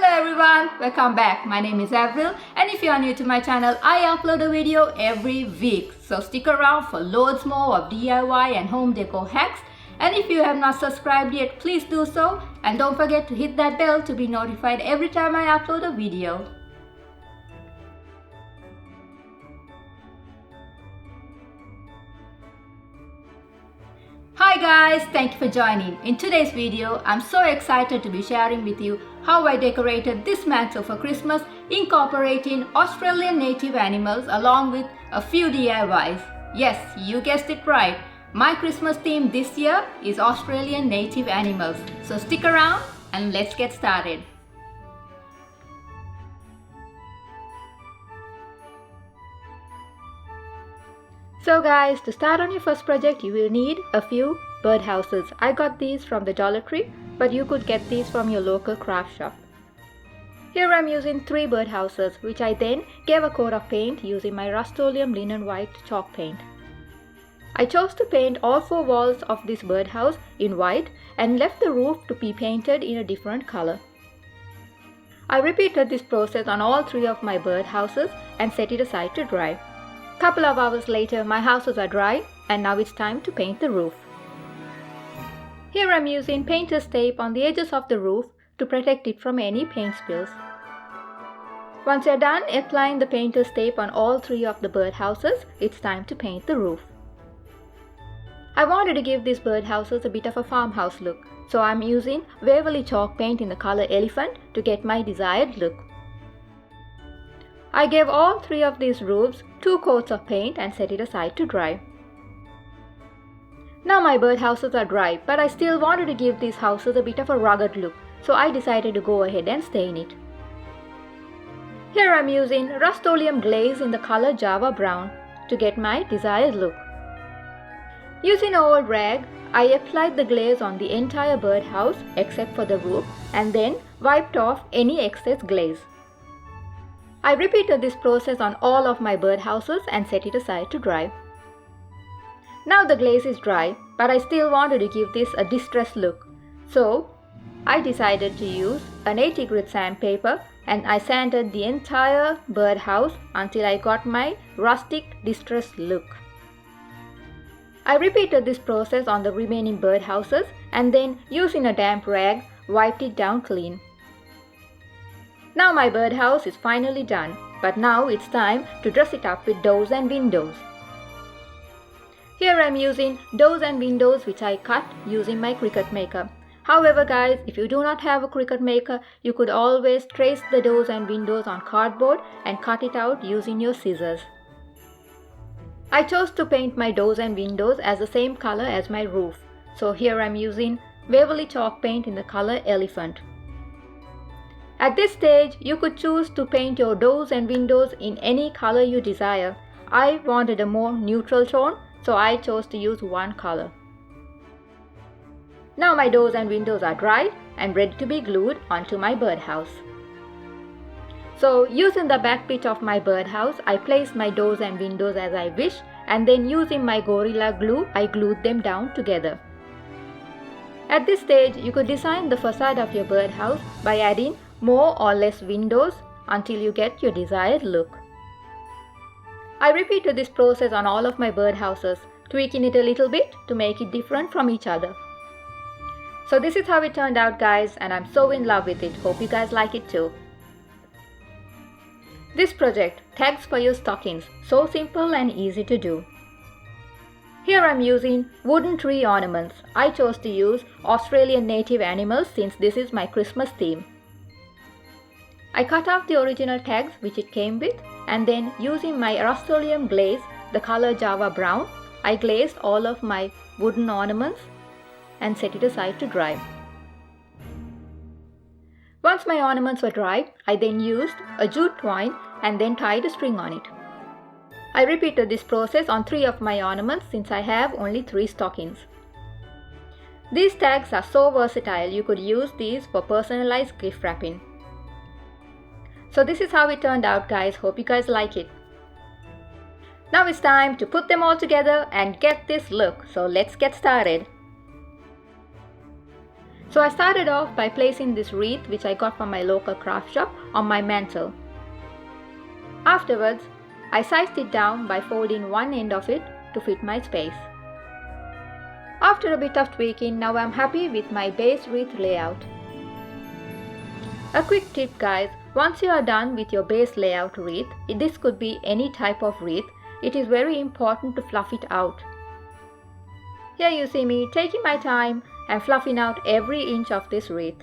Hello everyone, welcome back. My name is Avril, and if you are new to my channel, I upload a video every week. So stick around for loads more of DIY and home decor hacks. And if you have not subscribed yet, please do so. And don't forget to hit that bell to be notified every time I upload a video. Hi guys, thank you for joining. In today's video, I'm so excited to be sharing with you how I decorated this mantle for Christmas, incorporating Australian native animals along with a few DIYs. Yes, you guessed it right. My Christmas theme this year is Australian native animals. So stick around and let's get started. So guys, to start on your first project, you will need a few birdhouses. I got these from the Dollar Tree, but you could get these from your local craft shop. Here I'm using 3 birdhouses, which I then gave a coat of paint using my Rust-Oleum linen white chalk paint. I chose to paint all 4 walls of this birdhouse in white and left the roof to be painted in a different color. I repeated this process on all 3 of my birdhouses and set it aside to dry. Couple of hours later, my houses are dry and now it's time to paint the roof. Here I'm using painter's tape on the edges of the roof to protect it from any paint spills. Once you're done applying the painter's tape on all 3 of the birdhouses, it's time to paint the roof. I wanted to give these birdhouses a bit of a farmhouse look, so I'm using Waverly chalk paint in the color Elephant to get my desired look. I gave all 3 of these roofs 2 coats of paint and set it aside to dry. Now my birdhouses are dry, but I still wanted to give these houses a bit of a rugged look, so I decided to go ahead and stain it. Here I'm using Rust-Oleum glaze in the color Java Brown to get my desired look. Using an old rag, I applied the glaze on the entire birdhouse except for the roof and then wiped off any excess glaze. I repeated this process on all of my birdhouses and set it aside to dry. Now the glaze is dry, but I still wanted to give this a distressed look. So I decided to use an 80 grit sandpaper and I sanded the entire birdhouse until I got my rustic distressed look. I repeated this process on the remaining birdhouses and then using a damp rag wiped it down clean. Now my birdhouse is finally done, but now it's time to dress it up with doors and windows. Here I'm using doors and windows which I cut using my Cricut Maker. However guys, if you do not have a Cricut Maker, you could always trace the doors and windows on cardboard and cut it out using your scissors. I chose to paint my doors and windows as the same color as my roof. So here I'm using Waverly chalk paint in the color Elephant. At this stage, you could choose to paint your doors and windows in any color you desire. I wanted a more neutral tone, so I chose to use one color. Now my doors and windows are dry and ready to be glued onto my birdhouse. So using the back bit of my birdhouse, I placed my doors and windows as I wish, and then using my Gorilla Glue, I glued them down together. At this stage, you could design the facade of your birdhouse by adding more or less windows until you get your desired look. I repeated this process on all of my birdhouses, tweaking it a little bit to make it different from each other. So this is how it turned out guys, and I'm so in love with it. Hope you guys like it too. This project, tags for your stockings, so simple and easy to do. Here I'm using wooden tree ornaments. I chose to use Australian native animals since this is my Christmas theme. I cut out the original tags which it came with, and then using my Rust-Oleum glaze, the color Java Brown, I glazed all of my wooden ornaments and set it aside to dry. Once my ornaments were dry, I then used a jute twine and then tied a string on it. I repeated this process on 3 of my ornaments since I have only 3 stockings. These tags are so versatile, you could use these for personalized gift wrapping. So this is how it turned out guys, hope you guys like it. Now it's time to put them all together and get this look, so let's get started. So I started off by placing this wreath, which I got from my local craft shop, on my mantle. Afterwards, I sized it down by folding one end of it to fit my space. After a bit of tweaking, now I'm happy with my base wreath layout. A quick tip guys, once you are done with your base layout wreath, this could be any type of wreath, it is very important to fluff it out. Here you see me taking my time and fluffing out every inch of this wreath.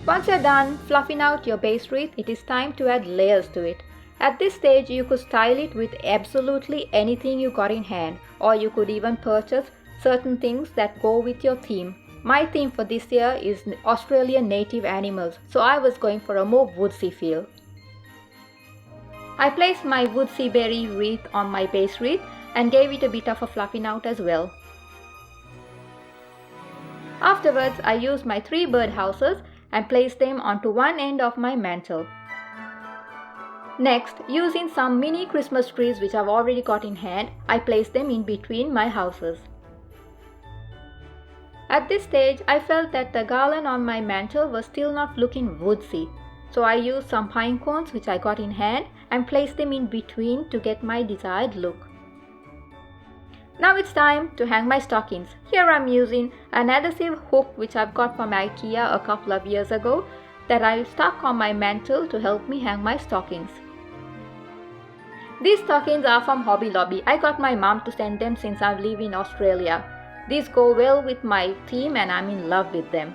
Once you're done fluffing out your base wreath, it is time to add layers to it. At this stage, you could style it with absolutely anything you got in hand, or you could even purchase certain things that go with your theme. My theme for this year is Australian native animals, so I was going for a more woodsy feel. I placed my woodsy berry wreath on my base wreath and gave it a bit of a fluffing out as well. Afterwards, I used my 3 birdhouses and placed them onto one end of my mantle. Next, using some mini Christmas trees which I've already got in hand, I placed them in between my houses. At this stage, I felt that the garland on my mantle was still not looking woodsy, so I used some pine cones which I got in hand and placed them in between to get my desired look. Now it's time to hang my stockings. Here I'm using an adhesive hook which I've got from IKEA a couple of years ago that I stuck on my mantle to help me hang my stockings. These stockings are from Hobby Lobby. I got my mom to send them since I live in Australia. These go well with my theme and I'm in love with them.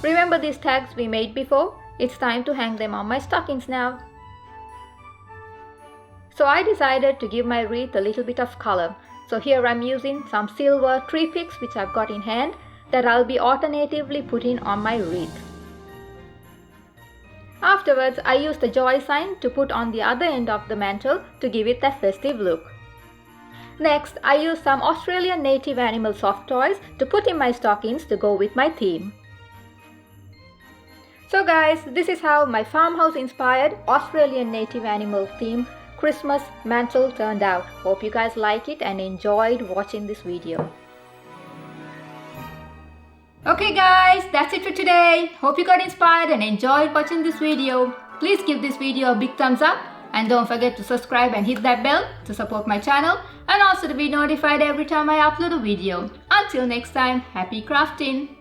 Remember these tags we made before? It's time to hang them on my stockings now. So I decided to give my wreath a little bit of color. So here I'm using some silver tree picks which I've got in hand that I'll be alternatively putting on my wreath. Afterwards, I used a joy sign to put on the other end of the mantle to give it that festive look. Next, I used some Australian native animal soft toys to put in my stockings to go with my theme. So guys, this is how my farmhouse inspired Australian native animal theme Christmas mantle turned out. Hope you guys like it and enjoyed watching this video. Okay guys, that's it for today. Hope you got inspired and enjoyed watching this video. Please give this video a big thumbs up and don't forget to subscribe and hit that bell to support my channel and also to be notified every time I upload a video. Until next time, happy crafting!